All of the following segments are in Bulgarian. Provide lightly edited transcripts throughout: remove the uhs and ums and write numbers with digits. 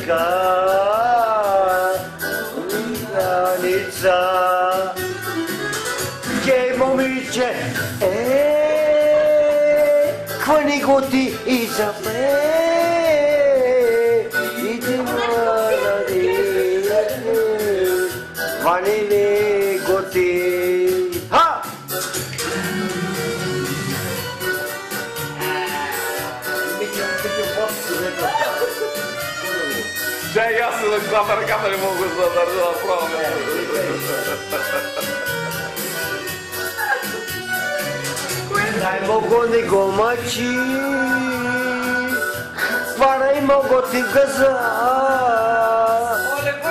granica. Gdje momiće, kvani goti iza me. Idemo vanili goti. Ha! Cioè, io sono qua per capire questo la prova. Dai mogoni gomaci, varai mogoti gaza,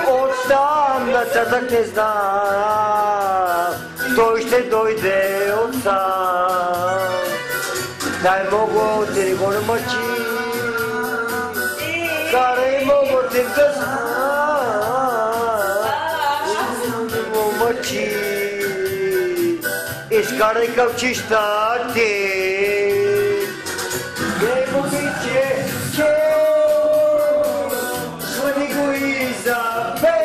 otam da tatak ne zna, to ще дойде отсам. Дай mogoti gomaci, varai mogoti gaza, gomaci. Изкарай кълчищата, геймовиче, че, свани го и запе,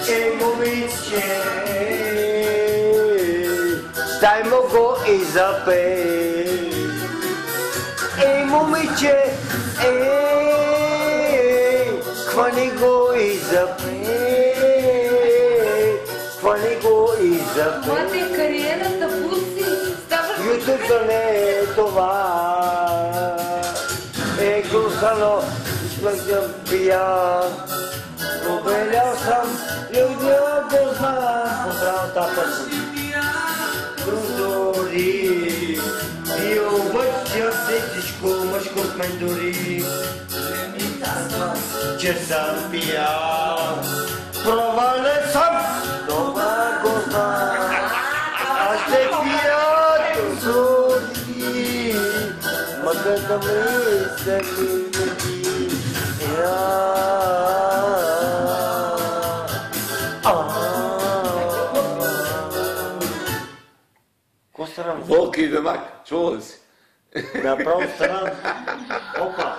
геймовиче, дай му го и запе, момиче, хвани го и запе. Това ти е кариерата, пусти! Ютубто не е това. Глусано, изплъкнам пия. Обелял съм, люди да знам. Поздравата път. Прозори. И обичам всичко мъжко в мен дори. Че съм пия. Провален съм. Това го знам. Аз те пия дозори, макар да ме заминаги. Какво срам? Волки и Демак, чува ли си? Направо срам. Опа.